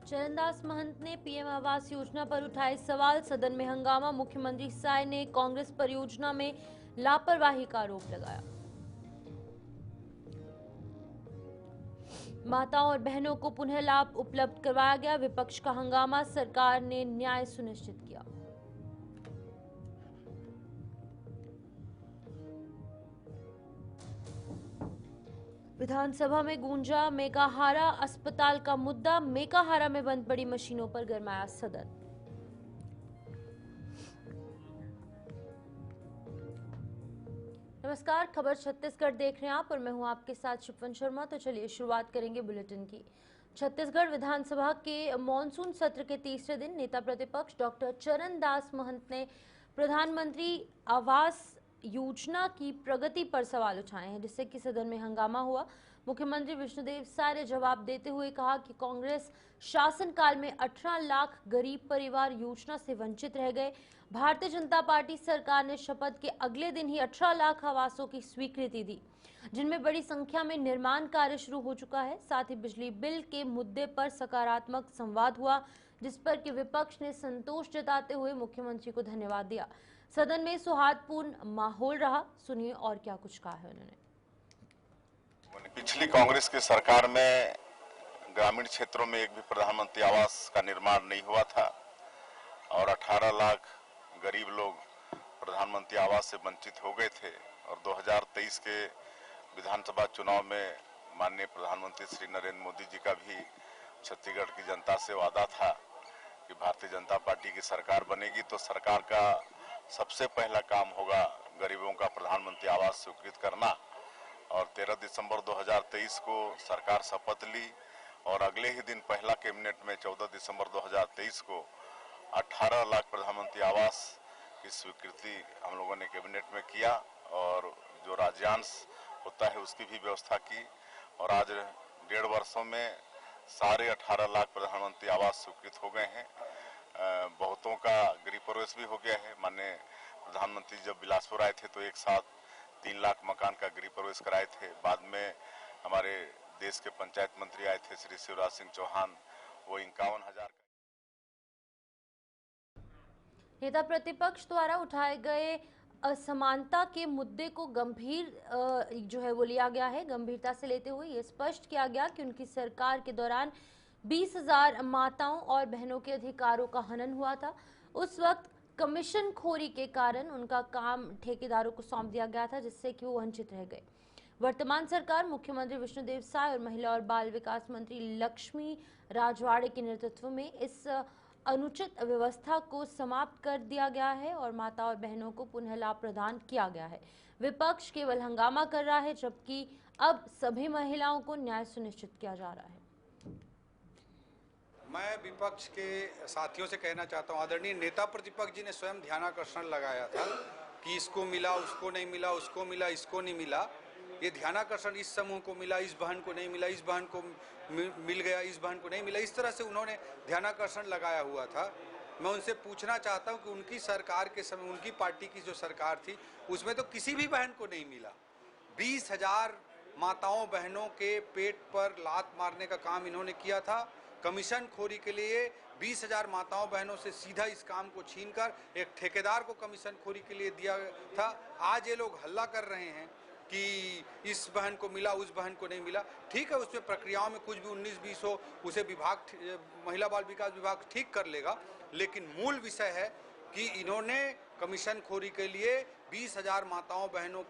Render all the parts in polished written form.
चरणदास महंत ने पीएम आवास योजना पर उठाए सवाल। सदन में हंगामा। मुख्यमंत्री साय ने कांग्रेस परियोजना में लापरवाही का आरोप लगाया। माताओं और बहनों को पुनः लाभ उपलब्ध करवाया गया। विपक्ष का हंगामा। सरकार ने न्याय सुनिश्चित किया। विधानसभा में गूंजा मेकाहारा अस्पताल का मुद्दा। मेकाहारा में बंद पड़ी मशीनों पर गरमाया सदन। नमस्कार, खबर छत्तीसगढ़ देख रहे हैं आप और मैं हूं आपके साथ शिफन शर्मा। तो चलिए शुरुआत करेंगे बुलेटिन की। छत्तीसगढ़ विधानसभा के मॉनसून सत्र के तीसरे दिन नेता प्रतिपक्ष डॉक्टर चरणदास महंत ने प्रधानमंत्री आवास योजना की प्रगति पर सवाल उठाए हैं, जिससे कि सदन में हंगामा हुआ। मुख्यमंत्री विष्णुदेव साय ने जवाब देते हुए कहा कि कांग्रेस शासनकाल में 18 लाख गरीब परिवार योजना से वंचित रह गए। भारतीय जनता पार्टी सरकार ने शपथ के अगले दिन ही 18 लाख आवासों की स्वीकृति दी, जिनमें बड़ी संख्या में निर्माण कार्य शुरू हो चुका है। साथ ही बिजली बिल के मुद्दे पर सकारात्मक संवाद हुआ, जिस पर कि विपक्ष ने संतोष जताते हुए मुख्यमंत्री को धन्यवाद दिया। सदन में सौहार्दपूर्ण माहौल रहा। सुनिए और क्या कुछ कहा है उन्होंने। पिछली कांग्रेस की सरकार में ग्रामीण क्षेत्रों में एक भी प्रधानमंत्री आवास का निर्माण नहीं हुआ था और 18 लाख गरीब लोग प्रधानमंत्री आवास से वंचित हो गए थे। और 2023 के विधानसभा चुनाव में माननीय प्रधानमंत्री श्री नरेंद्र मोदी जी का भी छत्तीसगढ़ की जनता से वादा था कि भारतीय जनता पार्टी की सरकार बनेगी तो सरकार का सबसे पहला काम होगा गरीबों का प्रधानमंत्री आवास स्वीकृत करना। और 13 दिसंबर 2023 को सरकार शपथ ली और अगले ही दिन पहला कैबिनेट में 14 दिसंबर 2023 को 18 लाख प्रधानमंत्री आवास की स्वीकृति हम लोगों ने कैबिनेट में किया और जो राज्यांश होता है उसकी भी व्यवस्था की। और आज 1.5 वर्षों में सारे 18 लाख प्रधानमंत्री आवास स्वीकृत हो गए हैं। बहुतों का गृह प्रवेश भी हो गया है। माननीय प्रधानमंत्री जब बिलासपुर आए थे तो एक साथ 3 लाख मकान का गृह प्रवेश कराए थे। बाद में हमारे देश के पंचायत मंत्री आए थे श्री शिवराज सिंह चौहान, वो 51,000 नेता प्रतिपक्ष द्वारा उठाए गए असमानता के मुद्दे को गंभीर जो है वो लिया गया है। गंभीरता से लेते हुए ये स्पष्ट किया गया कि उनकी सरकार के दौरान 20,000 माताओं और बहनों के अधिकारों का हनन हुआ था। उस वक्त कमीशन खोरी के कारण उनका काम ठेकेदारों को सौंप दिया गया था, जिससे कि वो वंचित रह गए। वर्तमान सरकार मुख्यमंत्री विष्णुदेव साय और महिला और बाल विकास मंत्री लक्ष्मी राजवाड़े के नेतृत्व में इस अनुचित व्यवस्था को समाप्त कर दिया गया है और माता और बहनों को पुनः लाभ प्रदान किया गया है। विपक्ष केवल हंगामा कर रहा है, जबकि अब सभी महिलाओं को न्याय सुनिश्चित किया जा रहा है। मैं विपक्ष के साथियों से कहना चाहता हूं, आदरणीय नेता प्रतिपक्ष जी ने स्वयं ध्यानाकर्षण लगाया था कि इसको मिला, उसको नहीं मिला, उसको मिला, इसको नहीं मिला। ये ध्यानाकर्षण इस समूह को मिला, इस बहन को नहीं मिला, इस बहन को मिल गया, इस बहन को नहीं मिला, इस तरह से उन्होंने ध्यानाकर्षण लगाया हुआ था। मैं उनसे पूछना चाहता हूं कि उनकी सरकार के समय, उनकी पार्टी की जो सरकार थी उसमें तो किसी भी बहन को नहीं मिला। 20,000 माताओं बहनों के पेट पर लात मारने का काम इन्होंने किया था। कमीशन खोरी के लिए 20,000 माताओं बहनों से सीधा इस काम को छीनकर एक ठेकेदार को कमीशन खोरी के लिए दिया था। आज ये लोग हल्ला कर रहे हैं कि इस बहन को मिला, उस बहन को नहीं मिला। ठीक है, उसमें प्रक्रियाओं में कुछ भी 19-20 हो, उसे विभाग, महिला बाल विकास विभाग ठीक कर लेगा, लेकिन मूल विषय है कि इन्होंने कमीशन खोरी के लिए 20,000 माताओं बहनों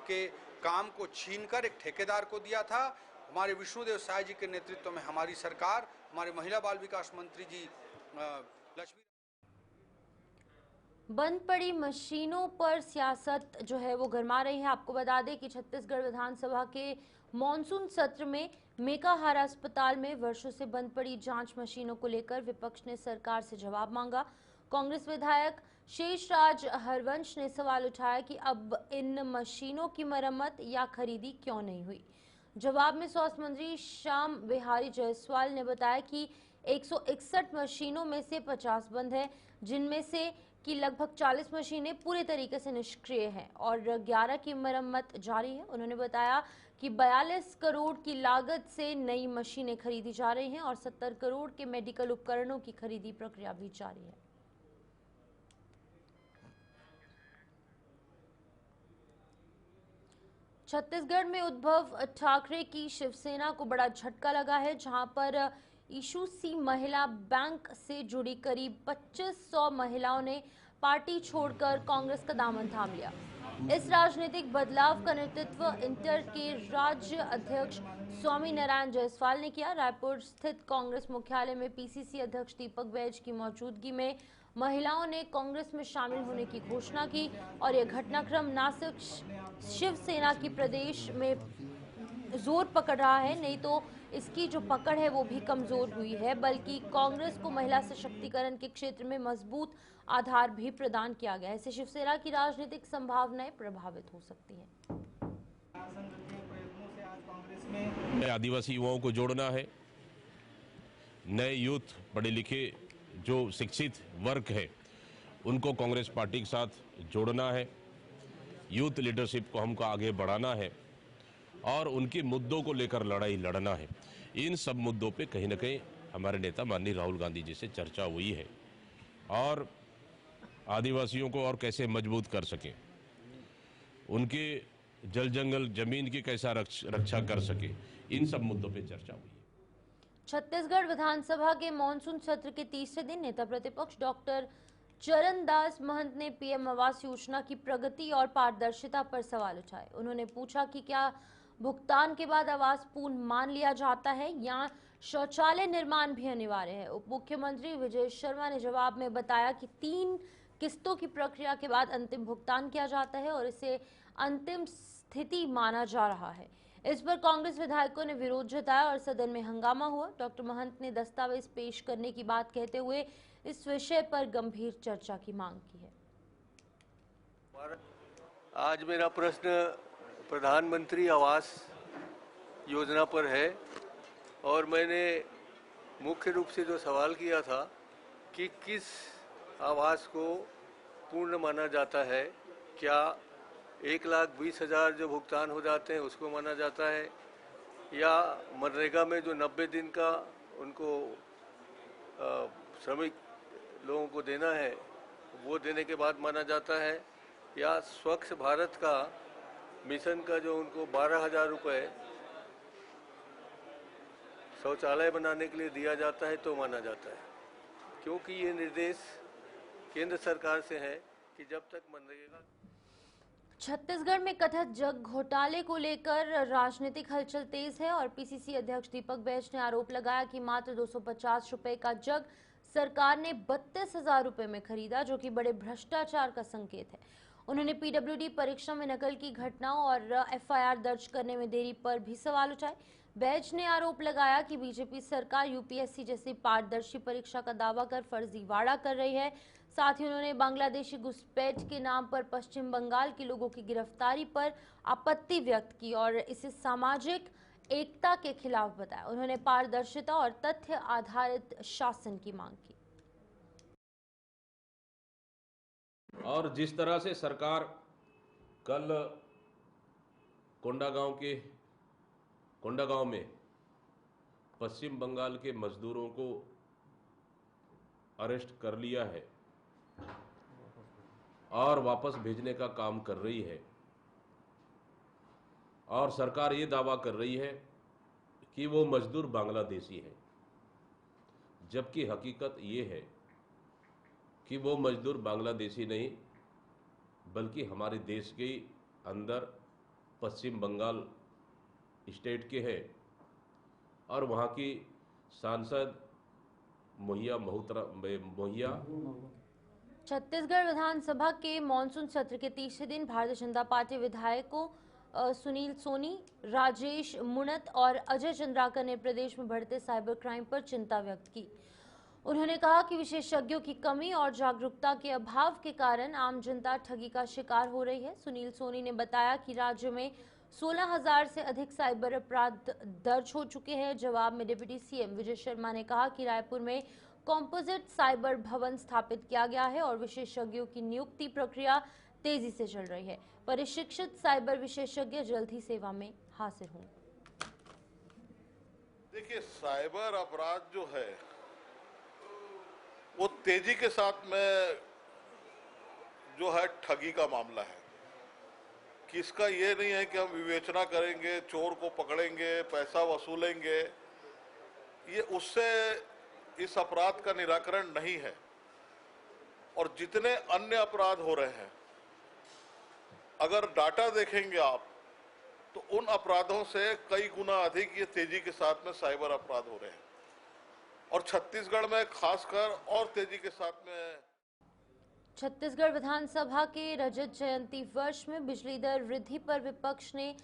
के काम को छीनकर एक ठेकेदार को दिया था। हमारे विष्णुदेव साय जी के नेतृत्व में हमारी सरकार, हमारे महिला बाल विकास मंत्री जी लक्ष्मी। बंद पड़ी मशीनों पर सियासत जो है वो गरमा रही है। आपको बता दें कि छत्तीसगढ़ विधानसभा के मॉनसून सत्र में मेकाहारा अस्पताल में वर्षों से बंद पड़ी जांच मशीनों को लेकर विपक्ष ने सरकार से जवाब मांगा। कांग्रेस विधायक शेषराज हरवंश ने सवाल उठाया कि अब इन मशीनों की मरम्मत या खरीदी क्यों नहीं हुई। जवाब में स्वास्थ्य मंत्री श्याम बिहारी जायसवाल ने बताया कि 161 मशीनों में से 50 बंद है, जिनमें से की लगभग 40 मशीनें पूरे तरीके से निष्क्रिय हैं और 11 की मरम्मत जारी है। उन्होंने बताया कि 42 करोड़ की लागत से नई मशीनें खरीदी जा रही हैं और 70 करोड़ के मेडिकल उपकरणों की खरीदी प्रक्रिया भी जारी है। छत्तीसगढ़ में उद्धव ठाकरे की शिवसेना को बड़ा झटका लगा है, जहां पर इशू सी महिला बैंक से जुड़ी करीब 2500 महिलाओं ने पार्टी छोड़कर कांग्रेस का दामन थाम लिया। इस राजनीतिक बदलाव का नेतृत्व इंटर के राज्य अध्यक्ष स्वामी नारायण जायसवाल ने किया। रायपुर स्थित कांग्रेस मुख्यालय में पीसीसी अध्यक्ष दीपक बैज की मौजूदगी में महिलाओं ने कांग्रेस में शामिल होने की घोषणा की और यह घटनाक्रम न सिर्फ शिवसेना की प्रदेश में जोर पकड़ रहा है, नहीं तो इसकी जो पकड़ है वो भी कमजोर हुई है, बल्कि कांग्रेस को महिला सशक्तिकरण के क्षेत्र में मजबूत आधार भी प्रदान किया गया है। इससे शिवसेना की राजनीतिक संभावनाएं प्रभावित हो सकती हैं। नए आदिवासी युवाओं को जोड़ना है, नए यूथ पढ़े लिखे जो शिक्षित वर्ग है उनको कांग्रेस पार्टी के साथ जोड़ना है, यूथ लीडरशिप को हमको आगे बढ़ाना है और उनके मुद्दों को लेकर लड़ाई लड़ना है। इन सब मुद्दों पे कहीं ना कहीं हमारे नेता माननीय राहुल गांधी जी से चर्चा हुई है और आदिवासियों को और कैसे मजबूत कर सके, उनके जल जंगल जमीन की कैसा रक्षा कर सके, इन सब मुद्दों पे चर्चा हुई है। छत्तीसगढ़ विधानसभा के मॉनसून सत्र के तीसरे दिन नेता प्रतिपक्ष डॉक्टर चरणदास महंत ने पीएम आवास योजना की प्रगति और पारदर्शिता पर सवाल उठाए। उन्होंने पूछा कि क्या भुगतान के बाद आवास पूर्ण मान लिया जाता है या शौचालय निर्माण भी अनिवार्य है। उप मुख्यमंत्री विजय शर्मा ने जवाब में बताया कि 3 किस्तों की प्रक्रिया के बाद अंतिम भुगतान किया जाता है और इसे अंतिम स्थिति माना जा रहा है। इस पर कांग्रेस विधायकों ने विरोध जताया और सदन में हंगामा हुआ। डॉक्टर महंत ने दस्तावेज पेश करने की बात कहते हुए इस विषय पर गंभीर चर्चा की मांग की है। आज मेरा प्रश्न प्रधानमंत्री आवास योजना पर है और मैंने मुख्य रूप से जो सवाल किया था कि किस आवास को पूर्ण माना जाता है, क्या 1,20,000 जो भुगतान हो जाते हैं उसको माना जाता है या मनरेगा में जो 90 दिन का उनको श्रमिक लोगों को देना है वो देने के बाद माना जाता है, या स्वच्छ भारत का मिशन का जो उनको 12,000 रुपये शौचालय बनाने के लिए दिया जाता है तो माना जाता है। क्योंकि ये निर्देश केंद्र सरकार से है कि जब तक मनरेगा। छत्तीसगढ़ में कथित जग घोटाले को लेकर राजनीतिक हलचल तेज है और पीसीसी अध्यक्ष दीपक बैज ने आरोप लगाया कि मात्र 250 रुपए का जग सरकार ने 32,000 रुपए में खरीदा, जो कि बड़े भ्रष्टाचार का संकेत है। उन्होंने पीडब्ल्यूडी परीक्षा में नकल की घटनाओं और एफआईआर दर्ज करने में देरी पर भी सवाल उठाए। बैज ने आरोप लगाया कि बीजेपी सरकार यूपीएससी जैसी पारदर्शी परीक्षा का दावा कर फर्जीवाड़ा कर रही है। साथ ही उन्होंने बांग्लादेशी घुसपैठ के नाम पर पश्चिम बंगाल के लोगों की गिरफ्तारी पर आपत्ति व्यक्त की और इसे सामाजिक एकता के खिलाफ बताया। उन्होंने पारदर्शिता और तथ्य आधारित शासन की मांग की। और जिस तरह से सरकार कल कोंडागांव में पश्चिम बंगाल के मजदूरों को अरेस्ट कर लिया है और वापस भेजने का काम कर रही है, और सरकार ये दावा कर रही है कि वो मजदूर बांग्लादेशी हैं, जबकि हकीकत ये है कि वो मजदूर बांग्लादेशी नहीं बल्कि हमारे देश के अंदर पश्चिम बंगाल स्टेट के हैं और वहाँ की सांसद मोहिया छत्तीसगढ़ विधानसभा के मॉनसून सत्र के तीसरे दिन भारतीय जनता पार्टी विधायकों सुनील सोनी, राजेश मुणत और अजय चंद्राकर ने प्रदेश में बढ़ते साइबर क्राइम पर चिंता व्यक्त की। उन्होंने कहा कि विशेषज्ञों की कमी और जागरूकता के अभाव के कारण आम जनता ठगी का शिकार हो रही है। सुनील सोनी ने बताया कि राज्य में 16,000 से अधिक साइबर अपराध दर्ज हो चुके हैं। जवाब में डिप्टी सीएम विजय शर्मा ने कहा कि रायपुर में कॉम्पोजिट साइबर भवन स्थापित किया गया है और विशेषज्ञों की नियुक्ति प्रक्रिया तेजी से चल रही है। प्रशिक्षित साइबर विशेषज्ञ जल्द ही सेवा में हाजिर होंगे। देखिए, साइबर अपराध जो है वो तेजी के साथ में जो है ठगी का मामला है कि इसका ये नहीं है कि हम विवेचना करेंगे, चोर को पकड़ेंगे, पैसा वसूलेंगे, ये उससे इस अपराध का निराकरण नहीं है। और जितने अन्य अपराध हो रहे हैं, अगर डाटा देखेंगे आप तो उन अपराधों से कई गुना अधिक ये तेजी के साथ में साइबर अपराध हो रहे हैं और छत्तीसगढ़ में खासकर और तेजी के साथ में। छत्तीसगढ़ विधानसभा के रजत जयंती वर्ष में बिजली दर वृद्धि पर विपक्ष ने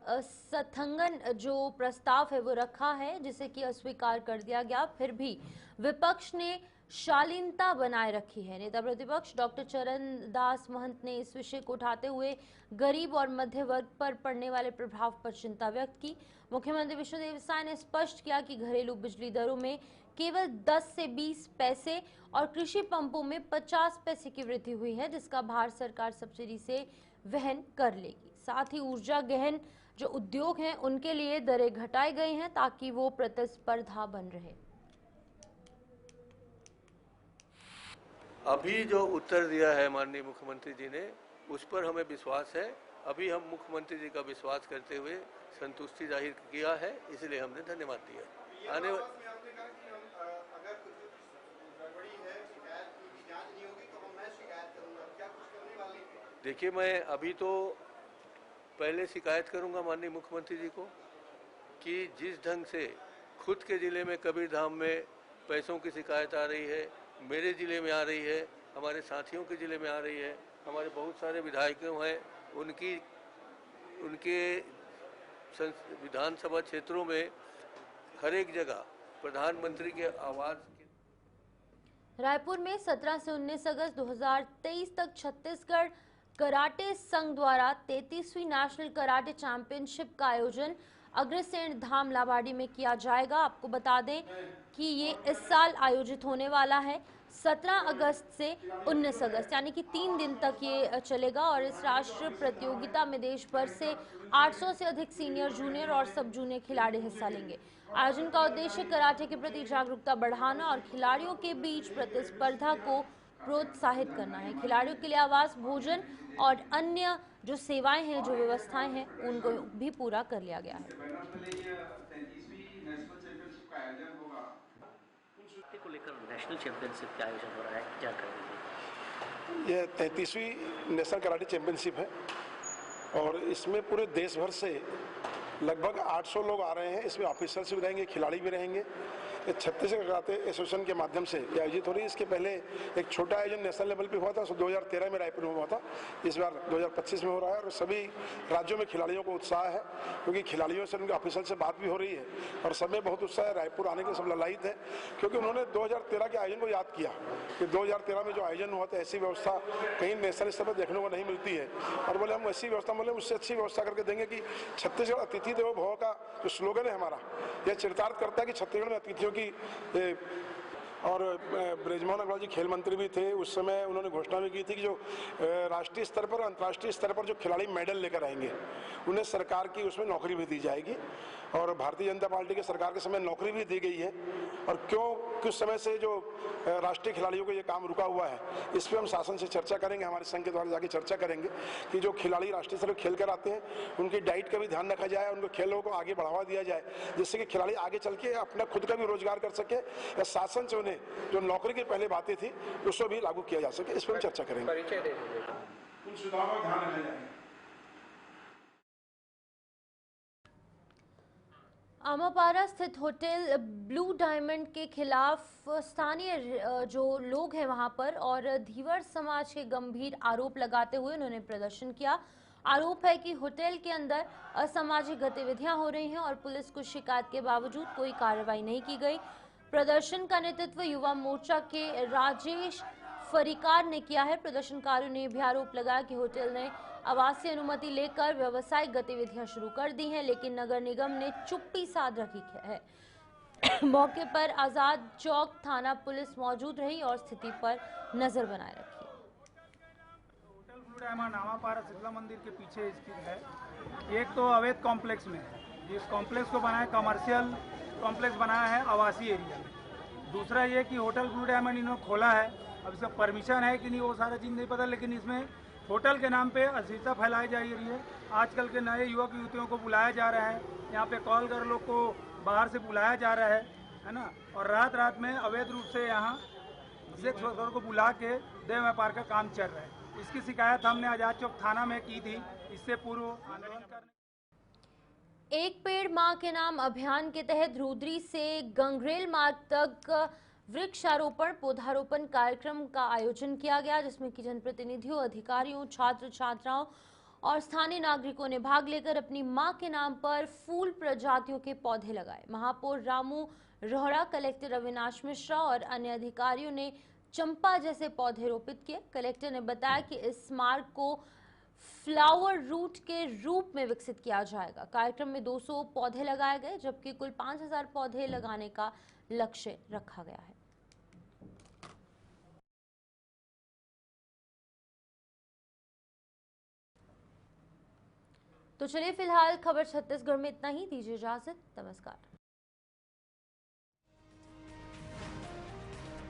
स्थगन जो प्रस्ताव है वो रखा है, जिसे कि अस्वीकार कर दिया गया। फिर भी विपक्ष ने शालीनता बनाए रखी है। नेता प्रतिपक्ष डॉक्टर चरणदास महंत ने इस विषय को उठाते हुए गरीब और मध्य वर्ग पर पड़ने वाले प्रभाव पर चिंता व्यक्त की। मुख्यमंत्री विष्णुदेव साय ने स्पष्ट किया कि घरेलू बिजली दरों में केवल 10 से 20 पैसे और कृषि पंपों में 50 पैसे की वृद्धि हुई है, जिसका भार सरकार सब्सिडी से वहन कर लेगी। साथ ही ऊर्जा गहन जो उद्योग हैं उनके लिए दरें घटाई गई हैं ताकि वो प्रतिस्पर्धा बन रहे। अभी जो उत्तर दिया है माननीय मुख्यमंत्री जी ने, उस पर हमें विश्वास है। अभी हम मुख्यमंत्री जी का विश्वास करते हुए संतुष्टि जाहिर किया है, इसलिए हमने धन्यवाद दिया। आने देखिए, मैं अभी तो पहले शिकायत करूंगा माननीय मुख्यमंत्री जी को कि जिस ढंग से खुद के ज़िले में कबीरधाम में पैसों की शिकायत आ रही है, मेरे ज़िले में आ रही है, हमारे साथियों के ज़िले में आ रही है, हमारे बहुत सारे विधायकों हैं, उनके विधानसभा क्षेत्रों में हर एक जगह प्रधानमंत्री के आवास। रायपुर में 17 से 19 अगस्त 2023 तक छत्तीसगढ़ कराटे संघ द्वारा 33वीं नेशनल कराटे चैंपियनशिप का आयोजन अग्रसेन धाम लावाड़ी में किया जाएगा। आपको बता दें कि ये इस साल आयोजित होने वाला है 17 अगस्त से 19 अगस्त, यानी कि 3 दिन तक ये चलेगा। और इस राष्ट्रीय प्रतियोगिता में देश भर से 800 से अधिक सीनियर, जूनियर और सब जूनियर खिलाड़ी हिस्सा लेंगे। आयोजन का उद्देश्य कराटे के प्रति जागरूकता बढ़ाना और खिलाड़ियों के बीच प्रतिस्पर्धा को प्रोत्साहित करना है। खिलाड़ियों के लिए आवास, भोजन और अन्य जो सेवाएं हैं, जो व्यवस्थाएं हैं, उनको भी पूरा कर लिया गया है। को लेकर नेशनल चैंपियनशिप का आयोजन हो रहा है, जानकारी दीजिए। यह 33वीं नेशनल कराटे चैंपियनशिप है और इसमें पूरे देश भर से लगभग 800 लोग आ रहे हैं। इसमें ऑफिसर्स भी रहेंगे, खिलाड़ी भी रहेंगे। ये छत्तीसगढ़ कराटे एसोसिएशन के माध्यम से ये आयोजित हो रही है। इसके पहले एक छोटा आयोजन नेशनल लेवल पे हुआ था, 2013 में रायपुर में हुआ था। इस बार 2025 में हो रहा है और सभी राज्यों में खिलाड़ियों को उत्साह है, क्योंकि खिलाड़ियों से, उनके ऑफिसर से बात भी हो रही है और सब में बहुत उत्साह है। रायपुर आने के सब ललायित है, क्योंकि उन्होंने 2013 के आयोजन को याद किया कि 2013 में जो आयोजन हुआ था, ऐसी व्यवस्था कहीं नेशनल स्तर पर देखने को नहीं मिलती है। और बोले हम ऐसी व्यवस्था, बोले उससे अच्छी व्यवस्था करके देंगे कि छत्तीसगढ़ अतिथि देवो भव का जो स्लोगन है हमारा, यह चरितार्थ करता है कि छत्तीसगढ़ में अतिथियों की। और ब्रजमोहन अग्रवाल जी खेल मंत्री भी थे उस समय, उन्होंने घोषणा भी की थी कि जो राष्ट्रीय स्तर पर, अंतर्राष्ट्रीय स्तर पर जो खिलाड़ी मेडल लेकर आएंगे उन्हें सरकार की उसमें नौकरी भी दी जाएगी। और भारतीय जनता पार्टी के सरकार के समय नौकरी भी दी गई है। और क्यों कुछ समय से जो राष्ट्रीय खिलाड़ियों को ये काम रुका हुआ है, इस पर हम शासन से चर्चा करेंगे, हमारे संघ के द्वारा जाके चर्चा करेंगे कि जो खिलाड़ी राष्ट्रीय स्तर पर खेल कर आते हैं उनकी डाइट का भी ध्यान रखा जाए, उनको खेलों को आगे बढ़ावा दिया जाए, जिससे कि खिलाड़ी आगे चल के अपना खुद का भी रोजगार कर सके, या शासन से उन्हें जो नौकरी की पहले बातें थी उसको भी लागू किया जा सके। इस पर हम चर्चा करेंगे। उन सुधारों का ध्यान रखा जाएगा। आमापारा स्थित होटल ब्लू डायमंड के खिलाफ स्थानीय जो लोग हैं वहां पर और धीवर समाज के गंभीर आरोप लगाते हुए उन्होंने प्रदर्शन किया। आरोप है कि होटल के अंदर असामाजिक गतिविधियां हो रही हैं और पुलिस को शिकायत के बावजूद कोई कार्रवाई नहीं की गई। प्रदर्शन का नेतृत्व युवा मोर्चा के राजेश फरीकार ने किया है। प्रदर्शनकारियों ने भी आरोप लगाया कि होटल ने आवासीय अनुमति लेकर व्यावसायिक गतिविधियां शुरू कर दी हैं, लेकिन नगर निगम ने चुप्पी साध रखी है। मौके पर आजाद चौक थाना पुलिस मौजूद रही और स्थिति पर नजर बनाए रखी। होटल ब्लू डायमंड नामापारा शीतला मंदिर के पीछे स्थित है। एक तो अवैध कॉम्प्लेक्स में है, जिस कॉम्प्लेक्स को बनाया कमर्शियल कॉम्प्लेक्स बनाया है आवासीय एरिया में। दूसरा ये कि होटल ब्लू डायमंड इन्होंने खोला है, अब इसका परमिशन है कि नहीं वो सारा चीज़ नहीं पता, लेकिन इसमें होटल के नाम पे अश्लीलता फैलाई जा रही है। आजकल के नए युवक युवतियों को बुलाया जा रहा है, यहाँ पे कॉल कर लोग को बाहर से बुलाया जा रहा है ना, और रात रात में अवैध रूप से यहाँ सेक्स वर्कर को बुला के देह व्यापार का काम चल रहा है। इसकी शिकायत हमने आजाद चौक थाना में की थी। इससे पूर्व आंदोलन करने एक पेड़ मां के नाम अभियान के तहत रूद्री से गंगरेल मार्ग तक वृक्षारोपण पौधारोपण कार्यक्रम का आयोजन किया गया, जिसमें कि जनप्रतिनिधियों, अधिकारियों, छात्र छात्राओं और स्थानीय नागरिकों ने भाग लेकर अपनी मां के नाम पर फूल प्रजातियों के पौधे लगाए। महापौर रामू रोहड़ा, कलेक्टर अविनाश मिश्रा और अन्य अधिकारियों ने चंपा जैसे पौधे रोपित किए। कलेक्टर ने बताया कि इस मार्ग को फ्लावर रूट के रूप में विकसित किया जाएगा। कार्यक्रम में 200 पौधे लगाए गए, जबकि कुल 5000 पौधे लगाने का लक्ष्य रखा गया है। तो चलिए फिलहाल खबर छत्तीसगढ़ में इतना ही। दीजिए इजाजत, नमस्कार।